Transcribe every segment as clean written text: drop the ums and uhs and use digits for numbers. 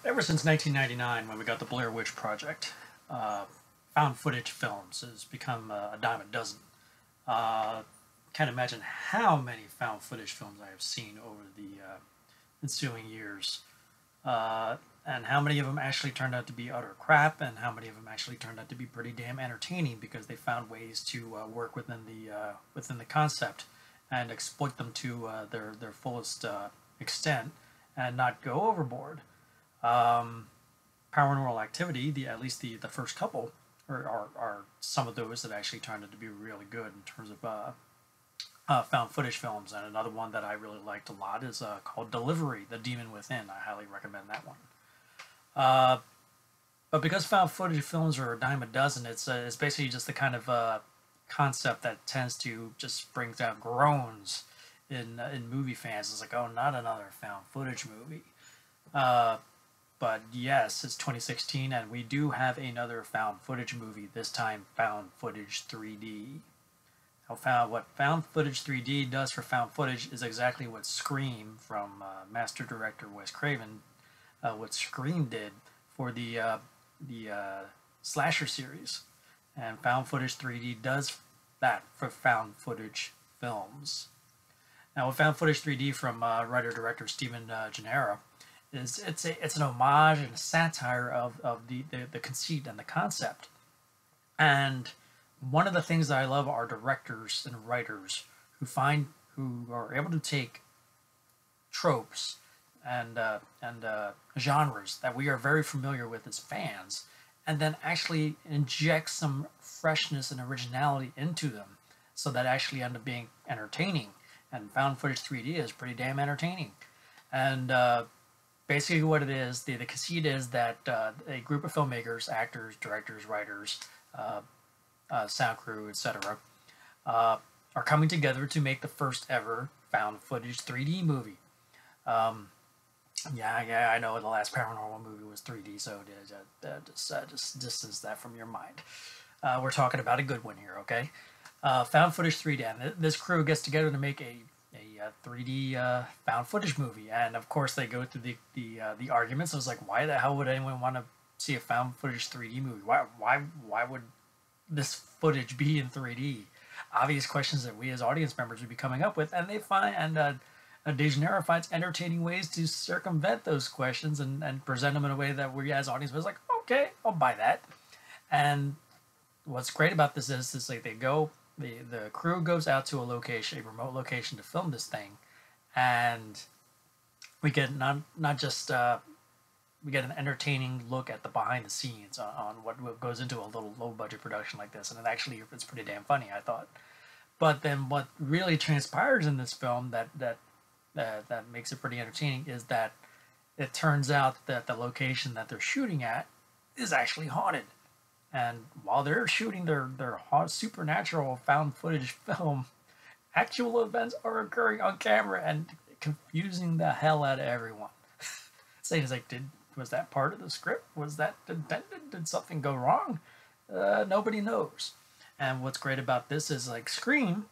Ever since 1999, when we got the Blair Witch Project, uh, found footage films has become a dime a dozen. Can't imagine how many found footage films I have seen over the ensuing years, and how many of them actually turned out to be utter crap, and how many of them actually turned out to be pretty damn entertaining because they found ways to work within the concept and exploit them to their fullest extent and not go overboard. Um, Paranormal Activity, at least the first couple, are some of those that actually turned out to be really good in terms of found footage films. And another one that I really liked a lot is called Delivery, The Demon Within. I highly recommend that one. Uh, but because found footage films are a dime a dozen, it's basically just the kind of concept that tends to just brings out groans in movie fans. It's like, oh, not another found footage movie. Uh, but yes, it's 2016, and we do have another found footage movie. This time, found footage 3D. What found footage 3D does for found footage is exactly what Scream from master director Wes Craven, what Scream did for the slasher series, and found footage 3D does that for found footage films. Now, with found footage 3D from writer director Steven Gennaro, it's an homage and a satire of the conceit and the concept. And one of the things that I love are directors and writers who are able to take tropes and genres that we are very familiar with as fans, and then actually inject some freshness and originality into them, so that actually end up being entertaining. And found footage 3D is pretty damn entertaining. And basically, what it is, the conceit is that a group of filmmakers, actors, directors, writers, sound crew, etc., are coming together to make the first ever found footage 3D movie. Um, yeah, I know the last paranormal movie was 3D, so just distance that from your mind. We're talking about a good one here, okay? Found footage 3D, and this crew gets together to make a 3D found footage movie, and of course they go through the arguments. I was like, why the hell would anyone want to see a found footage 3D movie? Why would this footage be in 3D? Obvious questions that we as audience members would be coming up with, and they find De Janeiro finds entertaining ways to circumvent those questions and present them in a way that we as audience members like, okay, I'll buy that. And what's great about this is like the crew goes out to a remote location to film this thing, and we get not just we get an entertaining look at the behind the scenes on what goes into a little low budget production like this, and it's pretty damn funny, I thought. But then what really transpires in this film that makes it pretty entertaining is that it turns out that the location that they're shooting at is actually haunted. And while they're shooting their supernatural found footage film, actual events are occurring on camera and confusing the hell out of everyone. Saying it's like, was that part of the script? Was that intended? Did something go wrong? Nobody knows. And what's great about this is like Scream.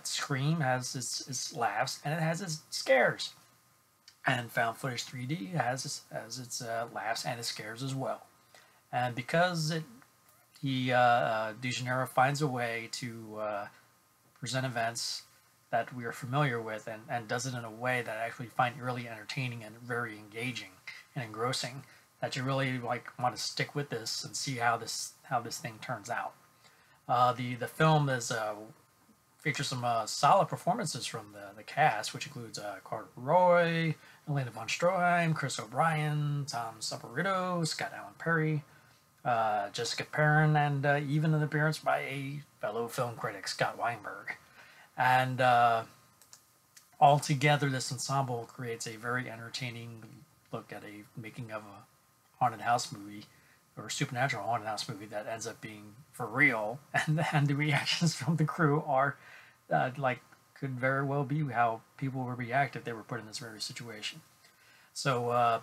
Scream has its laughs and it has its scares, and found footage 3D has its laughs and its scares as well. And because De Janeiro finds a way to present events that we are familiar with, and does it in a way that I actually find really entertaining and very engaging and engrossing, that you really like want to stick with this and see how this thing turns out. The film features some solid performances from the cast, which includes Carter Roy, Elena von Stroheim, Chris O'Brien, Tom Saporito, Scott Allen Perry, Jessica Perrin, and even an appearance by a fellow film critic, Scott Weinberg. And altogether, this ensemble creates a very entertaining look at a making of a haunted house movie, or supernatural haunted house movie, that ends up being for real, and the reactions from the crew are could very well be how people would react if they were put in this very situation. So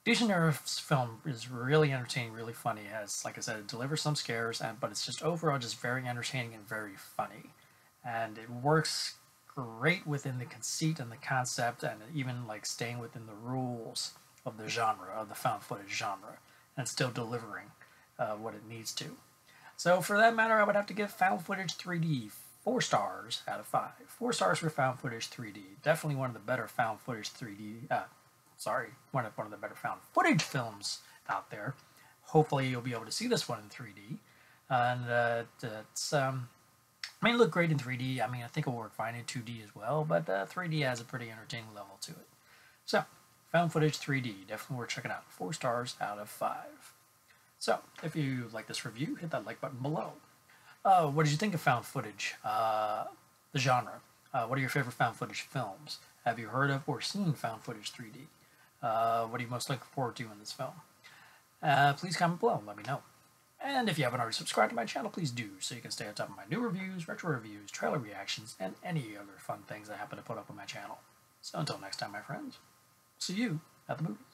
De Janeiro's film is really entertaining, really funny. It has, like I said, it delivers some scares, but it's just overall just very entertaining and very funny. And it works great within the conceit and the concept, and even like staying within the rules of the genre, of the found footage genre, and still delivering what it needs to. So for that matter, I would have to give Found Footage 3D 4 stars out of 5. 4 stars for Found Footage 3D. Definitely one of the better Found Footage 3D. One of the better found footage films out there. Hopefully you'll be able to see this one in 3D. And it's it looked great in 3D. I think it will work fine in 2D as well, but 3D has a pretty entertaining level to it. So, Found Footage 3D, definitely worth checking out. 4 stars out of 5. So, if you like this review, hit that like button below. What did you think of found footage, the genre? What are your favorite found footage films? Have you heard of or seen found footage 3D? What are you most looking forward to in this film? Please comment below and let me know. And if you haven't already subscribed to my channel, please do, so you can stay on top of my new reviews, retro reviews, trailer reactions, and any other fun things I happen to put up on my channel. So until next time, my friends, see you at the movies.